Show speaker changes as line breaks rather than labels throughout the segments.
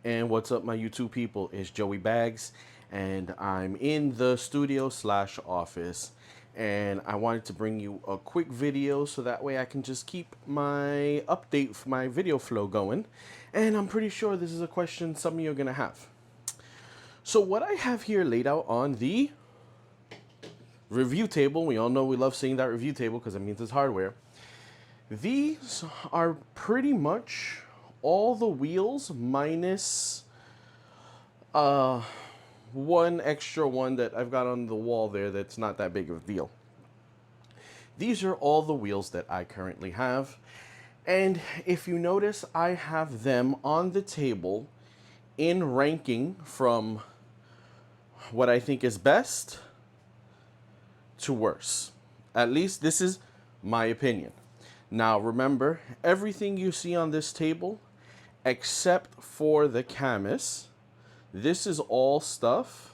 And what's up, my YouTube people? It's Joey Bags, and I'm in the studio slash office, and I wanted to bring you a quick video so that way I can just keep my update for my video flow going. And I'm pretty sure this is a question some of you are gonna have. So what I have here laid out on the review table, we all know we love seeing that review table because it means it's hardware. These are pretty much all the wheels minus one extra one that I've got on the wall there that's not that big of a deal. These are all the wheels that I currently have. And if you notice, I have them on the table in ranking from what I think is best to worse. At least this is my opinion. Now remember, everything you see on this table, except for the Cammus, this is all stuff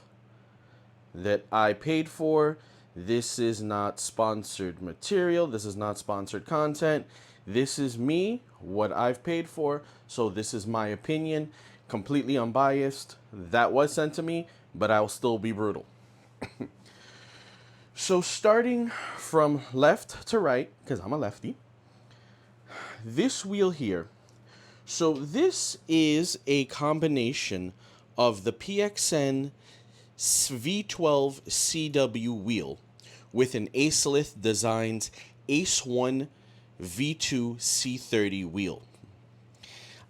that I paid for. This is not sponsored material. This is not sponsored content. This is me, what I've paid for. So this is my opinion, completely unbiased. That was sent to me, but I'll still be brutal. So starting from left to right, because I'm a lefty, this wheel here. So this is a combination of the PXN V12 CW wheel with an Acelith Designs Ace 1 V2 C30 wheel.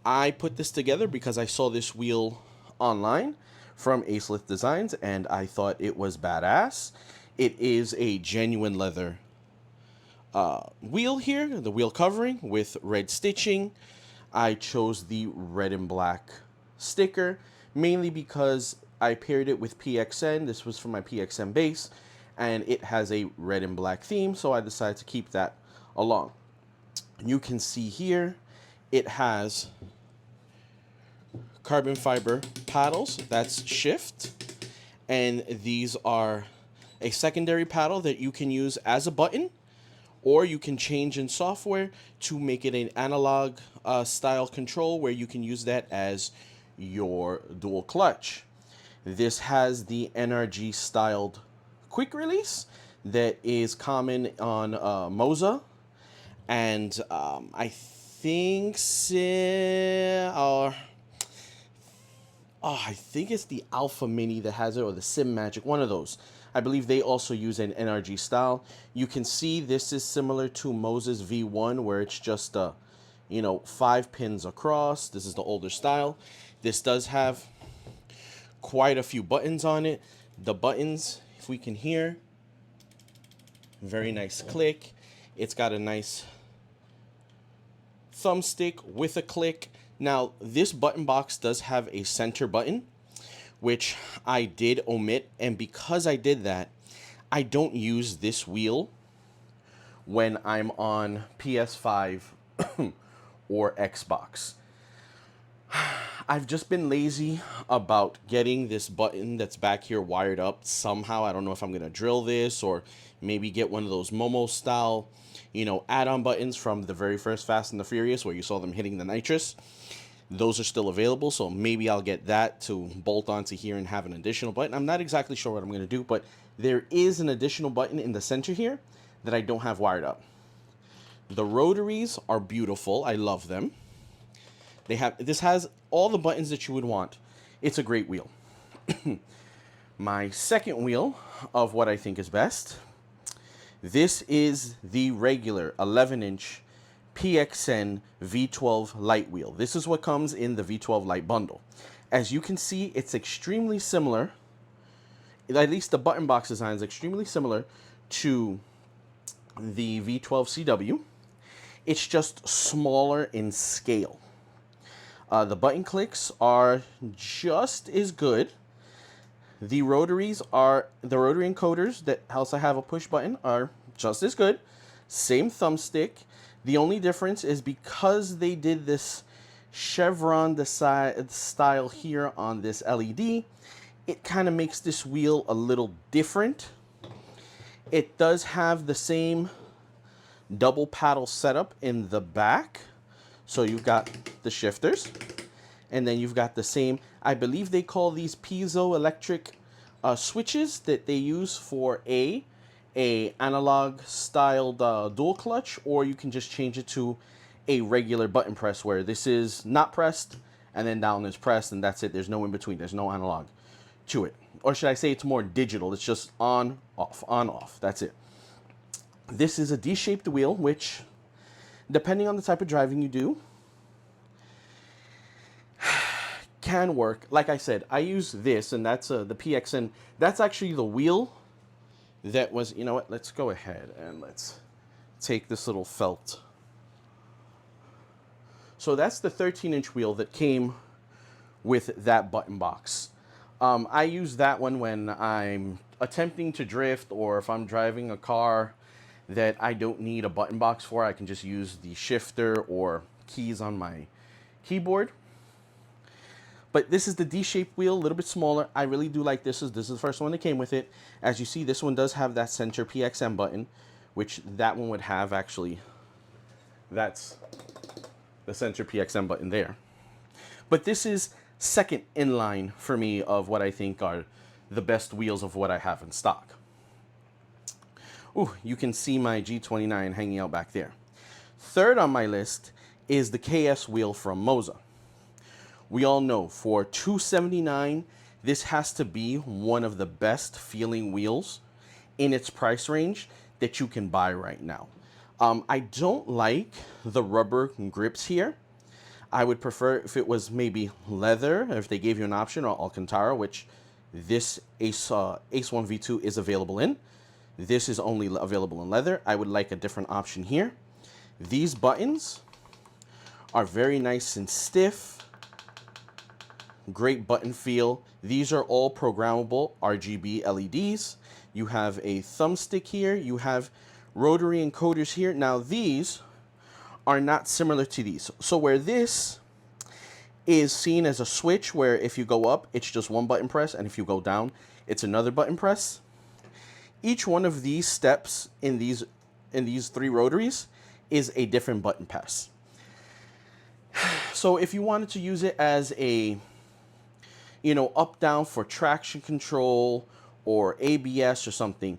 I put this together because I saw this wheel online from Acelith Designs and I thought it was badass. It is a genuine leather wheel here, the wheel covering with red stitching. I chose the red and black sticker mainly because I paired it with PXN. This was for my PXN base and it has a red and black theme, so I decided to keep that along. You can see here it has carbon fiber paddles, that's shift, and these are a secondary paddle that you can use as a button, or you can change in software to make it an analog style control where you can use that as your dual clutch. This has the NRG styled quick release that is common on Moza, and I think I think it's the Alpha Mini that has it, or the Sim Magic, one of those. I believe they also use an NRG style. You can see this is similar to Moza's V1, where it's just 5 pins across. This is the older style. This does have quite a few buttons on it. The buttons, if we can hear, very nice click. It's got a nice thumbstick with a click. Now, this button box does have a center button, which I did omit, and because I did that, I don't use this wheel when I'm on PS5 or Xbox. I've just been lazy about getting this button that's back here wired up somehow. I don't know if I'm going to drill this or maybe get one of those Momo style, add-on buttons from the very first Fast and the Furious where you saw them hitting the nitrous. Those are still available, so maybe I'll get that to bolt onto here and have an additional button. I'm not exactly sure what I'm going to do, but there is an additional button in the center here that I don't have wired up. The rotaries are beautiful. I love them. This has all the buttons that you would want. It's a great wheel. My second wheel of what I think is best. This is the regular 11-inch PXN V12 light wheel. This is what comes in the V12 light bundle. As you can see, it's extremely similar, at least the button box design is extremely similar to the V12 CW. It's just smaller in scale. The button clicks are just as good. The rotary encoders that also have a push button are just as good. Same thumbstick. The only difference is because they did this chevron style here on this LED, it kind of makes this wheel a little different. It does have the same double paddle setup in the back. So you've got the shifters. And then you've got the same, I believe they call these piezoelectric switches that they use for a analog styled dual clutch, or you can just change it to a regular button press where this is not pressed and then down is pressed and that's it. There's no in between. There's no analog to it. Or should I say it's more digital. It's just on, off. That's it. This is a D-shaped wheel, which depending on the type of driving you do, can work. Like I said, I use this, and that's the PXN. That's actually the wheel that was, you know what, let's go ahead and let's take this little felt. So that's the 13-inch wheel that came with that button box. I use that one when I'm attempting to drift, or if I'm driving a car that I don't need a button box for. I can just use the shifter or keys on my keyboard. But this is the D-shaped wheel, a little bit smaller. I really do like this. This is the first one that came with it. As you see, this one does have that center PXN button, which that one would have actually. That's the center PXN button there. But this is second in line for me of what I think are the best wheels of what I have in stock. Ooh, you can see my G29 hanging out back there. Third on my list is the KS wheel from Moza. We all know for $279, this has to be one of the best feeling wheels in its price range that you can buy right now. I don't like the rubber grips here. I would prefer if it was maybe leather, if they gave you an option, or Alcantara, which this Ace 1 V2 is available in. This is only available in leather. I would like a different option here. These buttons are very nice and stiff. Great button feel. These are all programmable RGB LEDs. You have a thumbstick here. You have rotary encoders here. Now these are not similar to these. So where this is seen as a switch, where if you go up, it's just one button press, and if you go down, it's another button press. Each one of these steps in these three rotaries is a different button press. So if you wanted to use it as a, you know, up down for traction control or ABS or something,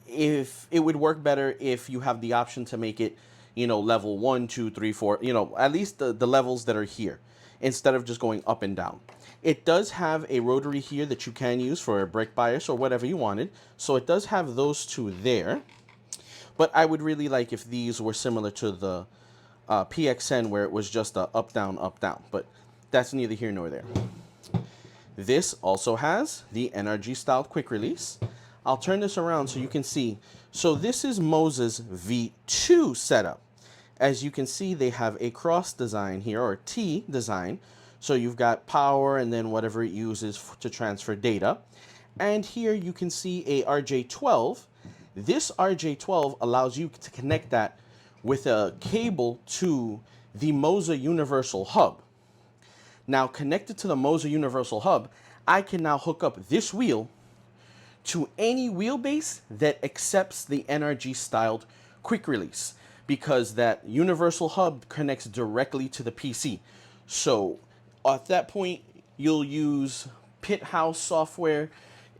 if it would work better if you have the option to make it, you know, level 1, 2, 3, 4, you know, at least the levels that are here, instead of just going up and down. It does have a rotary here that you can use for a brake bias or whatever you wanted. So it does have those two there. But I would really like if these were similar to the PXN, where it was just a up, down, up, down. But that's neither here nor there. This also has the NRG styled quick release. I'll turn this around so you can see. So this is Moza's V2 setup. As you can see, they have a cross design here, or T design. So you've got power and then whatever it uses to transfer data. And here you can see a RJ12. This RJ12 allows you to connect that with a cable to the Moza Universal Hub. Now, connected to the Moza Universal Hub, I can now hook up this wheel to any wheelbase that accepts the NRG styled quick release, because that Universal Hub connects directly to the PC. So at that point, you'll use Pit House software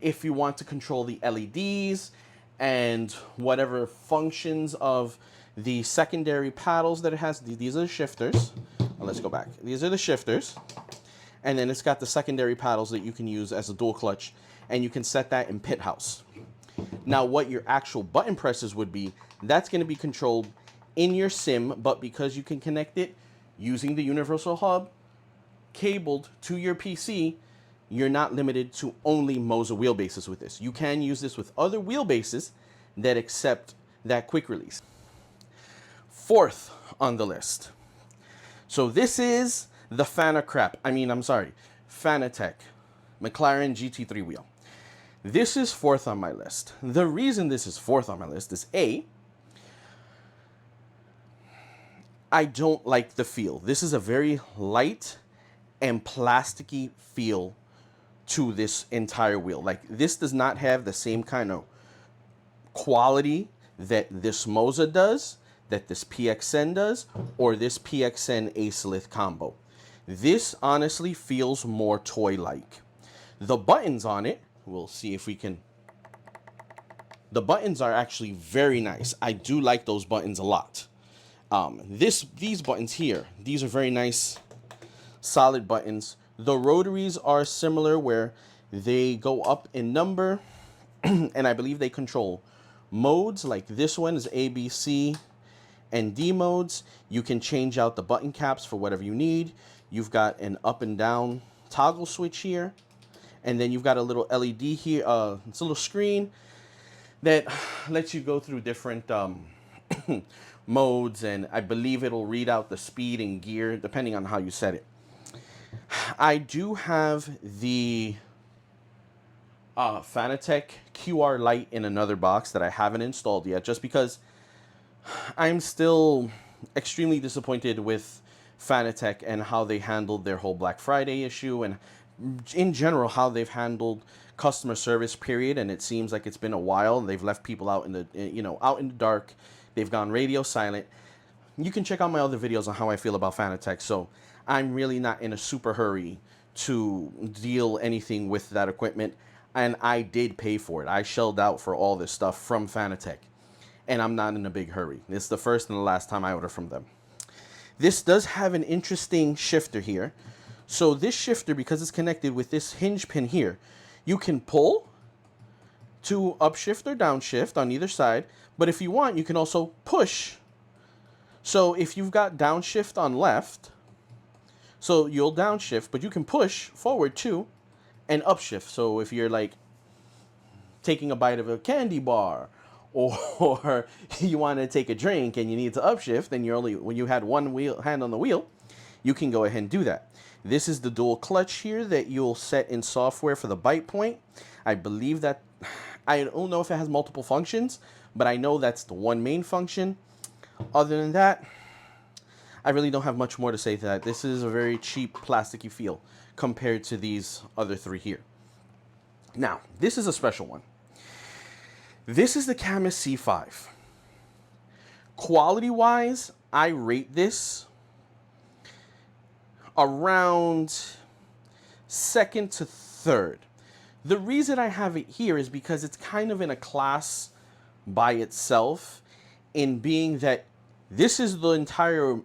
if you want to control the LEDs and whatever functions of the secondary paddles that it has. These are the shifters. Let's go back. These are the shifters. And then it's got the secondary paddles that you can use as a dual clutch, and you can set that in Pit House. Now, what your actual button presses would be, that's going to be controlled in your sim, but because you can connect it using the Universal Hub cabled to your PC, you're not limited to only Moza wheelbases with this. You can use this with other wheelbases that accept that quick release. Fourth on the list. So this is the Fanatec McLaren GT3 wheel. This is fourth on my list. The reason this is fourth on my list is A, I don't like the feel. This is a very light and plasticky feel to this entire wheel. Like, this does not have the same kind of quality that this Moza does, that this PXN does, or this PXN Acelith combo. This honestly feels more toy-like. The buttons on it, we'll see if we can. The buttons are actually very nice. I do like those buttons a lot. These buttons here, these are very nice, solid buttons. The rotaries are similar where they go up in number, and I believe they control modes. Like this one is A, B, C, and D modes. You can change out the button caps for whatever you need. You've got an up and down toggle switch here, and then you've got a little LED here. It's a little screen that lets you go through different modes, and I believe it'll read out the speed and gear depending on how you set it. I do have the Fanatec QR light in another box that I haven't installed yet, just because I'm still extremely disappointed with Fanatec and how they handled their whole Black Friday issue, and in general how they've handled customer service period. And it seems like it's been a while. They've left people out in the out in the dark. They've gone radio silent. You can check out my other videos on how I feel about Fanatec. So I'm really not in a super hurry to deal anything with that equipment, and I did pay for it. I shelled out for all this stuff from Fanatec, and I'm not in a big hurry. It's the first and the last time I order from them. This does have an interesting shifter here. So this shifter, because it's connected with this hinge pin here, you can pull to upshift or downshift on either side. But if you want, you can also push. So if you've got downshift on left, so you'll downshift, but you can push forward too and upshift. So if you're like taking a bite of a candy bar, or you want to take a drink and you need to upshift, and when you had one hand on the wheel, you can go ahead and do that. This is the dual clutch here that you'll set in software for the bite point. I believe that, I don't know if it has multiple functions, but I know that's the one main function. Other than that, I really don't have much more to say to that. This is a very cheap plasticky feel compared to these other three here. Now, this is a special one. This is the Cammus C5. Quality-wise, I rate this around second to third. The reason I have it here is because it's kind of in a class by itself, in being that this is the entire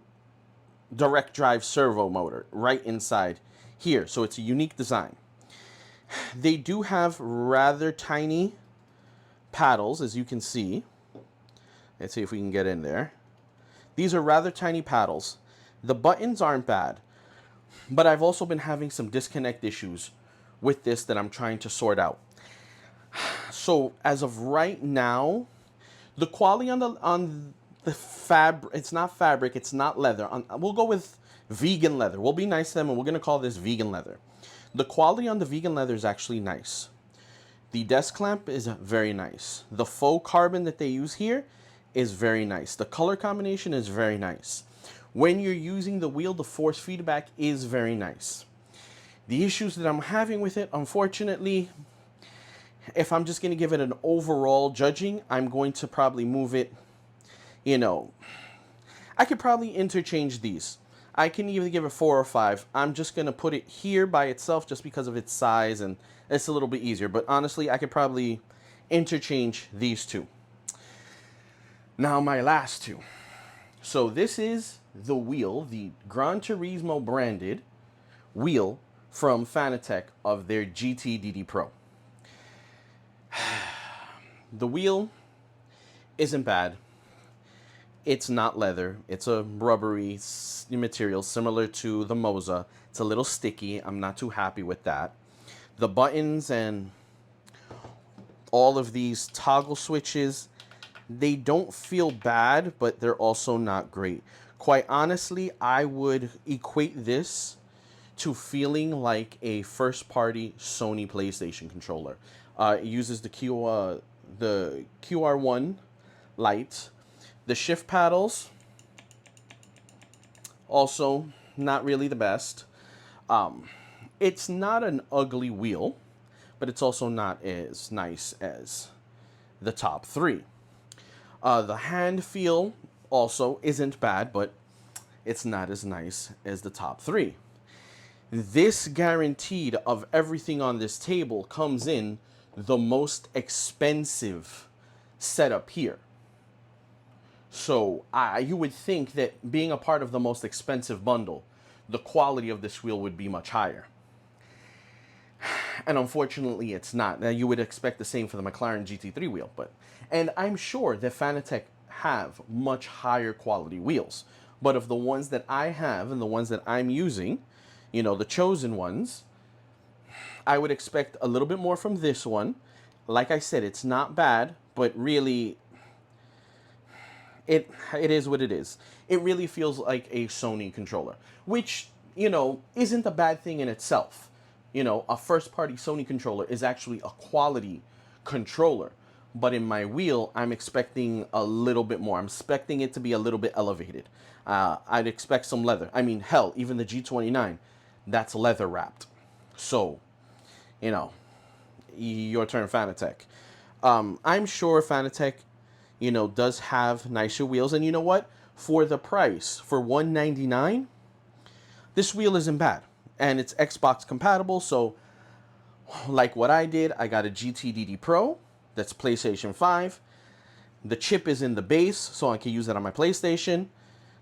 direct drive servo motor right inside here. So it's a unique design. They do have rather tiny paddles, as you can see. Let's see if we can get in there. These are rather tiny paddles. The buttons aren't bad, but I've also been having some disconnect issues with this that I'm trying to sort out. So as of right now, the quality on the fabric, it's not fabric, it's not leather. We'll go with vegan leather. We'll be nice to them, and we're going to call this vegan leather. The quality on the vegan leather is actually nice. The desk clamp is very nice. The faux carbon that they use here is very nice. The color combination is very nice. When you're using the wheel, the force feedback is very nice. The issues that I'm having with it, unfortunately, if I'm just going to give it an overall judging, I'm going to probably move it, I could probably interchange these. I can either give it 4 or 5. I'm just going to put it here by itself just because of its size, and it's a little bit easier. But honestly, I could probably interchange these two. Now my last two. So this is the wheel, the Gran Turismo branded wheel from Fanatec of their GT Pro. The wheel isn't bad. It's not leather. It's a rubbery material similar to the Moza. It's a little sticky. I'm not too happy with that. The buttons and all of these toggle switches, they don't feel bad, but they're also not great. Quite honestly, I would equate this to feeling like a first-party Sony PlayStation controller. It uses the QR1 light. The shift paddles, also not really the best. It's not an ugly wheel, but it's also not as nice as the top three. The hand feel also isn't bad, but it's not as nice as the top three. This guaranteed of everything on this table comes in the most expensive setup here. So you would think that being a part of the most expensive bundle, the quality of this wheel would be much higher. And unfortunately, it's not. Now, you would expect the same for the McLaren GT3 wheel, and I'm sure that Fanatec have much higher quality wheels. But of the ones that I have and the ones that I'm using, you know, the chosen ones, I would expect a little bit more from this one. Like I said, it's not bad, but really, it is what it is. It really feels like a Sony controller, which, you know, isn't a bad thing in itself. You know, a first-party Sony controller is actually a quality controller. But in my wheel, I'm expecting a little bit more. I'm expecting it to be a little bit elevated. I'd expect some leather. I mean, hell, even the G29, that's leather wrapped. So, you know, your turn, Fanatec. I'm sure Fanatec, you know, does have nicer wheels. And you know what? For the price, for $199, this wheel isn't bad. And it's Xbox compatible. So, like what I did, I got a GTDD Pro. That's PlayStation 5. The chip is in the base, so I can use it on my PlayStation.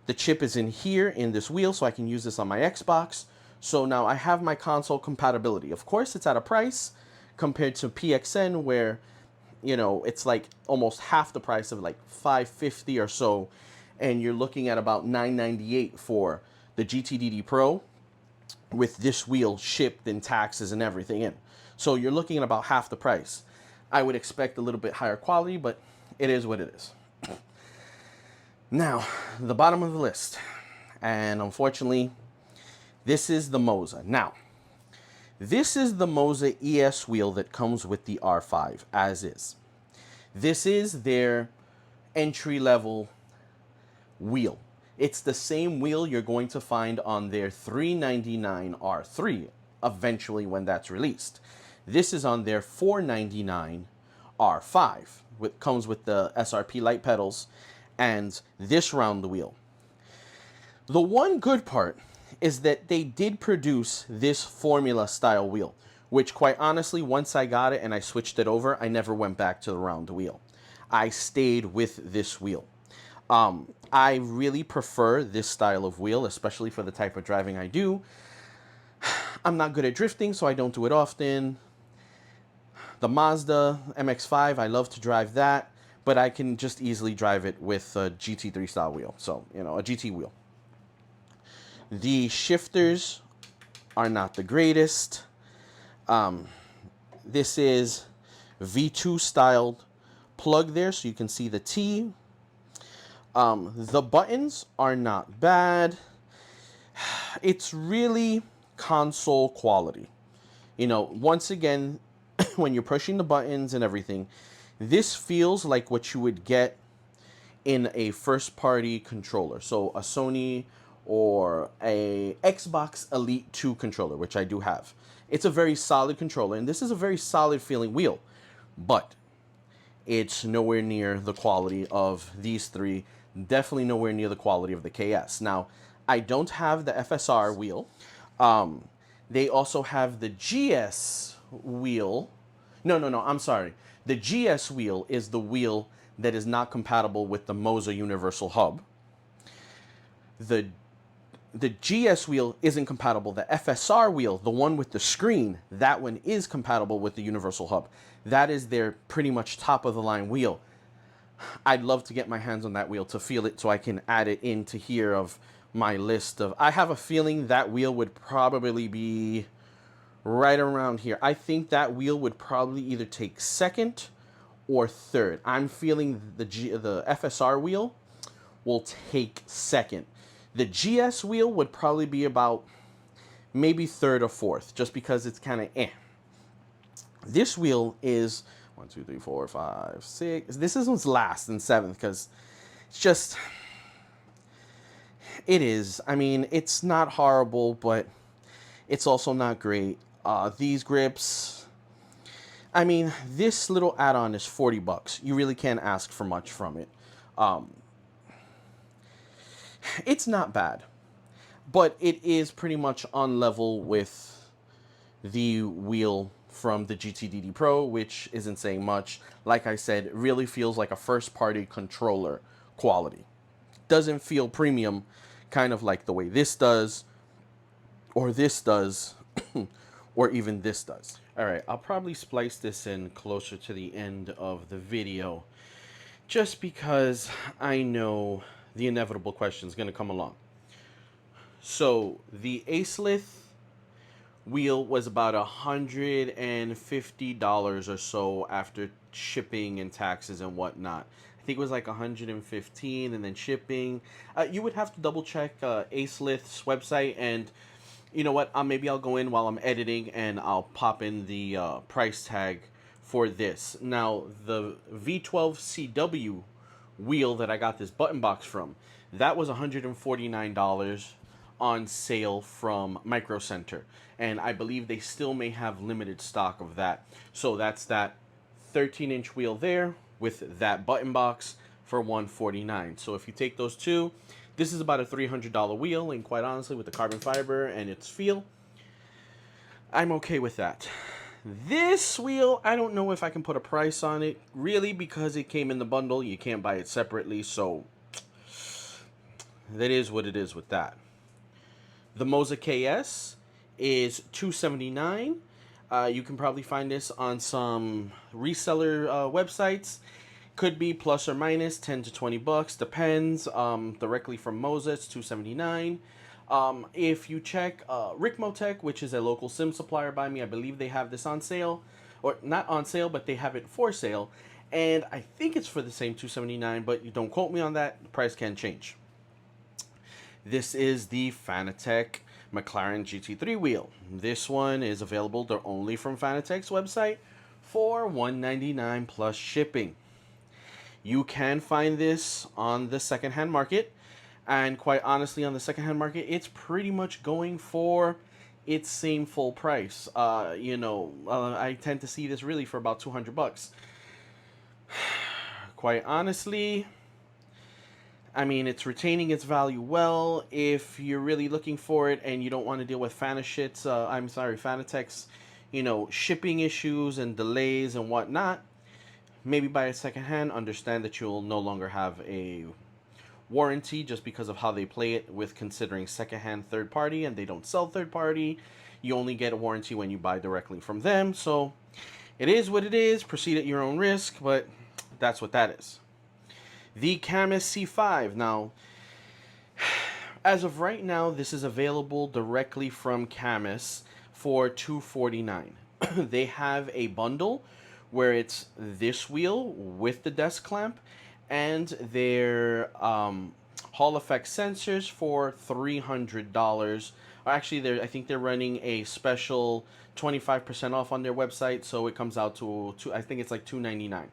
The chip is in here in this wheel, so I can use this on my Xbox. So now I have my console compatibility. Of course, it's at a price compared to PXN, where, you know, it's like almost half the price of like $550 or so, and you're looking at about $998 for the GTDD Pro with this wheel shipped and taxes and everything in. So you're looking at about half the price. I would expect a little bit higher quality, but it is what it is. Now, the bottom of the list. And unfortunately, this is the Moza. Now, this is the Moza ES wheel that comes with the R5, as is. This is their entry-level wheel. It's the same wheel you're going to find on their $399 R3, eventually when that's released. This is on their $499 R5, which comes with the SRP light pedals and this round the wheel. The one good part is that they did produce this formula style wheel, which quite honestly, once I got it and I switched it over, I never went back to the round wheel. I stayed with this wheel. I really prefer this style of wheel, especially for the type of driving I do. I'm not good at drifting, so I don't do it often. The Mazda MX-5, I love to drive that, but I can just easily drive it with a GT3 style wheel. So, you know, a GT wheel. The shifters are not the greatest. This is V2 styled plug there, so you can see the T. The buttons are not bad. It's really console quality. You know, once again, when you're pushing the buttons and everything, this feels like what you would get in a first-party controller. So a Sony or a Xbox Elite 2 controller, which I do have. It's a very solid controller, and this is a very solid feeling wheel, but it's nowhere near the quality of these three. Definitely nowhere near the quality of the KS. Now, I don't have the FSR wheel. They also have the GS wheel. No, I'm sorry. The GS wheel is the wheel that is not compatible with the Moza Universal Hub. The GS wheel isn't compatible. The FSR wheel, the one with the screen, that one is compatible with the Universal Hub. That is their pretty much top of the line wheel. I'd love to get my hands on that wheel to feel it so I can add it into here of my list of... I have a feeling that wheel would probably be right around here. I think that wheel would probably either take second or third. I'm feeling the FSR wheel will take second. The GS wheel would probably be about maybe third or fourth, just because it's kind of eh. This wheel is 1, 2, 3, 4, 5, 6. This is last and seventh because it's just... It is. I mean, it's not horrible, but it's also not great. These grips... I mean, this little add-on is $40. You really can't ask for much from it. It's not bad. but it is pretty much on level with the wheel from the GTDD Pro, which isn't saying much. Like I said, it really feels like a first-party controller quality. Doesn't feel premium, kind of like the way this does, or this does, or even this does. All right, I'll probably splice this in closer to the end of the video, just because I know the inevitable question is going to come along. So the Acelith wheel was about $150 or so after shipping and taxes and whatnot. I think it was like 115 and then shipping. You would have to double check Acelith's website, and you know what? Maybe I'll go in while I'm editing and I'll pop in the price tag for this. Now, the V12CW wheel that I got this button box from, that was $149 on sale from Micro Center, and I believe they still may have limited stock of that. So that's that 13-inch wheel there with that button box for $149. So if you take those two, this is about a $300 wheel, and quite honestly, with the carbon fiber and its feel, I'm okay with that. This wheel, I don't know if I can put a price on it, really, because it came in the bundle. You can't buy it separately, so that is what it is with that. The Moza KS is $279. You can probably find this on some reseller websites. Could be plus or minus 10 to 20 bucks, depends. Directly from Moza, it's $279. If you check Ricmotech, which is a local sim supplier by me, I believe they have this on sale, or not on sale, but they have it for sale, and I think it's for the same $279, but you don't quote me on that. The price can change. This is the Fanatec McLaren GT3 wheel. This one is available only from Fanatec's website for $199 plus shipping. You can find this on the secondhand market, and quite honestly, on the secondhand market, it's pretty much going for its same full price. I tend to see this really for about 200 bucks. Quite honestly, I mean, it's retaining its value well. If you're really looking for it and you don't want to deal with Fanatec's, shipping issues and delays and whatnot, maybe buy it secondhand. Understand that you'll no longer have a warranty just because of how they play it with considering secondhand third party, and they don't sell third party. You only get a warranty when you buy directly from them. So it is what it is. Proceed at your own risk, but that's what that is. The Cammus C5. Now, as of right now, this is available directly from Cammus for $249. They have a bundle where it's this wheel with the desk clamp and their Hall effect sensors for $300. Or actually, I think they're running a special 25% off on their website, so it comes out to I think it's like $299.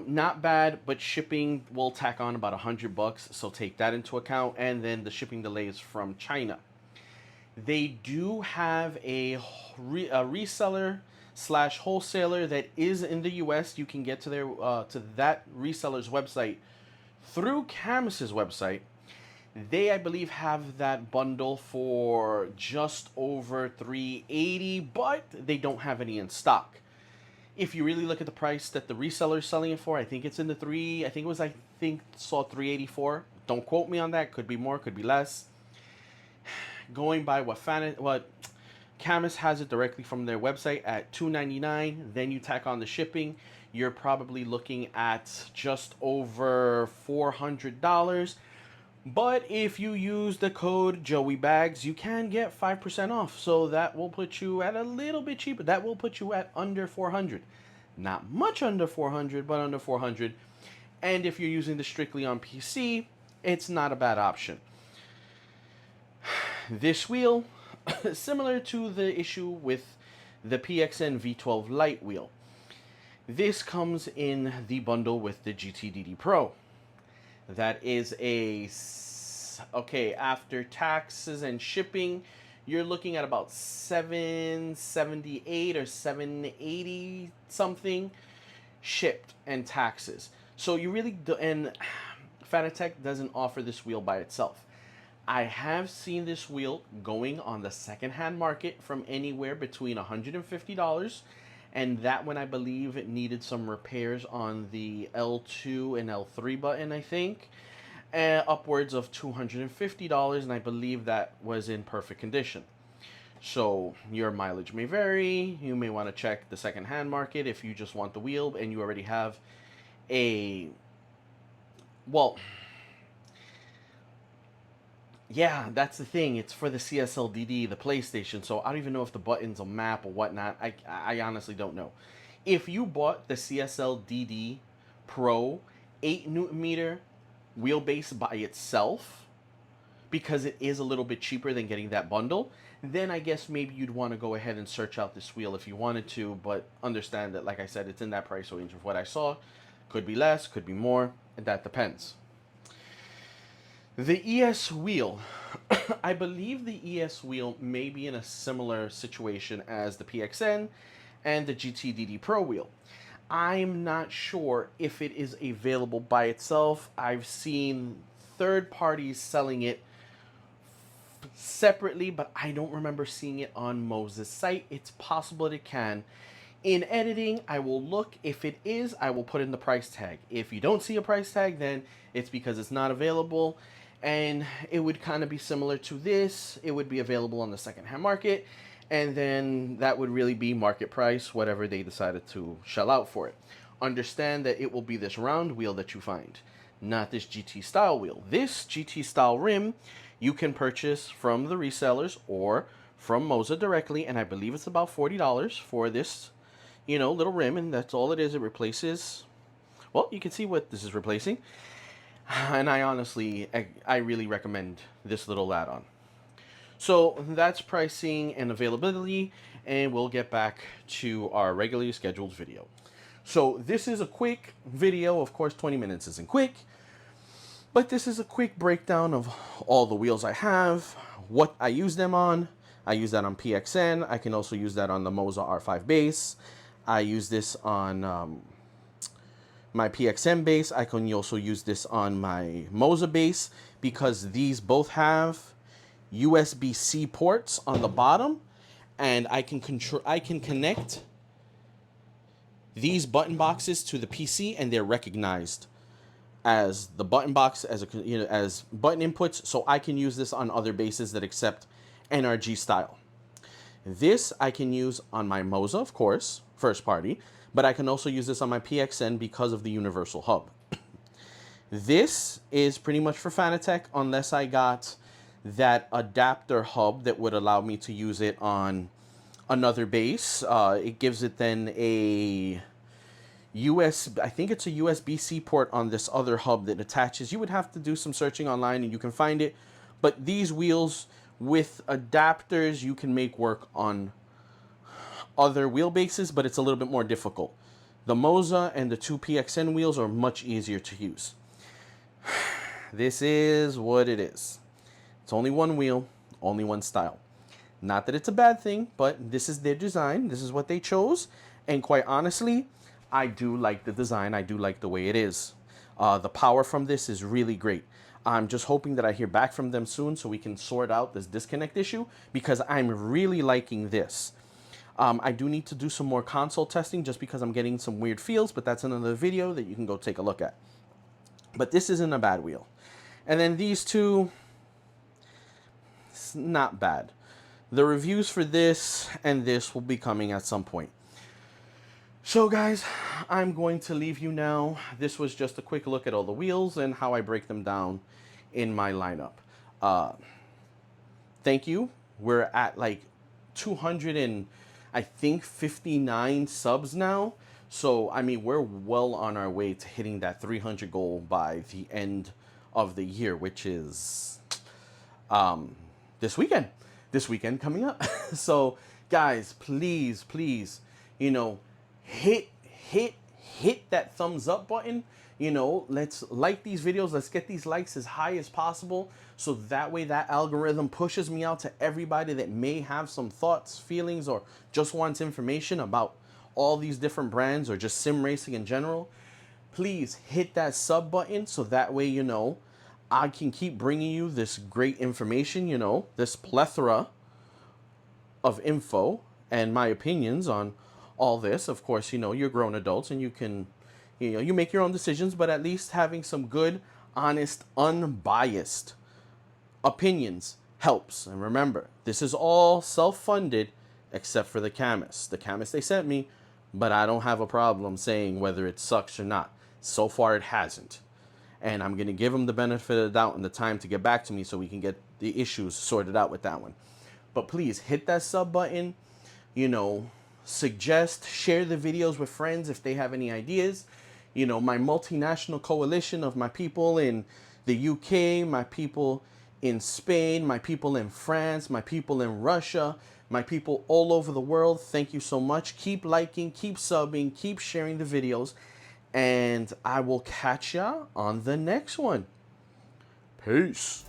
Not bad, but shipping will tack on about $100, so take that into account, and then the shipping delays from China. They do have a reseller / wholesaler that is in the U.S. You can get to their to that reseller's website through Cammus's website. They, I believe, have that bundle for just over $380, but they don't have any in stock. If you really look at the price that the reseller is selling it for, I think it's in the saw $384. Don't quote me on that. Could be more, could be less. Going by what Cammus has it directly from their website at $299. Then you tack on the shipping, you're probably looking at just over $400. But if you use the code JoeyBags, you can get 5% off. So that will put you at a little bit cheaper. That will put you at under $400. Not much under $400, but under $400. And if you're using this strictly on PC, it's not a bad option. This wheel, similar to the issue with the PXN V12 Lite wheel, this comes in the bundle with the GTDD Pro. That is after taxes and shipping, you're looking at about $778 or $780 something shipped and taxes. So you really do, and Fanatec doesn't offer this wheel by itself. I have seen this wheel going on the secondhand market from anywhere between $150, and that one I believe it needed some repairs on the L2 and L3 button, I think, upwards of $250, and I believe that was in perfect condition. So your mileage may vary. You may want to check the secondhand market if you just want the wheel and you already have a, well, yeah, that's the thing. It's for the CSLDD, the PlayStation. So I don't even know if the button's a map or whatnot. I honestly don't know. If you bought the CSLDD Pro 8 Newton meter wheelbase by itself, because it is a little bit cheaper than getting that bundle, then I guess maybe you'd want to go ahead and search out this wheel if you wanted to. But understand that, like I said, it's in that price range of what I saw. Could be less, could be more, and that depends. The ES wheel, I believe the ES wheel may be in a similar situation as the PXN and the GTDD Pro wheel. I'm not sure if it is available by itself. I've seen third parties selling it separately, but I don't remember seeing it on Moza's site. It's possible that it can. In editing, I will look. If it is, I will put in the price tag. If you don't see a price tag, then it's because it's not available. And it would kind of be similar to this. It would be available on the secondhand market. And then that would really be market price, whatever they decided to shell out for it. Understand that it will be this round wheel that you find, not this GT style wheel. This GT style rim you can purchase from the resellers or from Moza directly. And I believe it's about $40 for this, little rim. And that's all it is. It replaces, well, you can see what this is replacing. And I really recommend this little add-on. So that's pricing and availability, and we'll get back to our regularly scheduled video. So this is a quick video. Of course, 20 minutes isn't quick, but this is a quick breakdown of all the wheels I have, what I use them on. I use that on PXN. I can also use that on the Moza R5 base. I use this on my PXN base. I can also use this on my Moza base because these both have USB-C ports on the bottom, and I can connect these button boxes to the PC, and they're recognized as the button box as button inputs, so I can use this on other bases that accept NRG style. This I can use on my Moza, of course, first party, but I can also use this on my PXN because of the universal hub. This is pretty much for Fanatec unless I got that adapter hub that would allow me to use it on another base. It gives it then I think it's a USB-C port on this other hub that attaches. You would have to do some searching online and you can find it. But these wheels with adapters you can make work on other wheelbases, but it's a little bit more difficult. The Moza and the two PXN wheels are much easier to use. This is what it is. It's only one wheel, only one style. Not that it's a bad thing, but this is their design. This is what they chose. And quite honestly, I do like the design. I do like the way it is. The power from this is really great. I'm just hoping that I hear back from them soon so we can sort out this disconnect issue because I'm really liking this. I do need to do some more console testing just because I'm getting some weird feels, but that's another video that you can go take a look at. But this isn't a bad wheel. And then these two, it's not bad. The reviews for this and this will be coming at some point. So guys, I'm going to leave you now. This was just a quick look at all the wheels and how I break them down in my lineup. Thank you. We're at like 200 and I think 59 subs now. So, I mean, we're well on our way to hitting that 300 goal by the end of the year, which is this weekend. This weekend coming up. So, guys, please, hit that thumbs up button. Let's like these videos. Let's get these likes as high as possible. So that way that algorithm pushes me out to everybody that may have some thoughts, feelings, or just wants information about all these different brands or just sim racing in general. Please hit that sub button so that way, I can keep bringing you this great information, you know, this plethora of info and my opinions on all this. Of course, you know, you're grown adults and you can, you know, you make your own decisions, but at least having some good, honest, unbiased opinions helps. And remember, this is all self-funded except for the Cammus. The Cammus they sent me, but I don't have a problem saying whether it sucks or not. So far, it hasn't. And I'm going to give them the benefit of the doubt and the time to get back to me so we can get the issues sorted out with that one. But please hit that sub button, you know, suggest, share the videos with friends if they have any ideas. You know, my multinational coalition of my people in the UK, my people in Spain, my people in France, my people in Russia, my people all over the world, thank you so much. Keep liking, keep subbing, keep sharing the videos, and I will catch ya on the next one. Peace.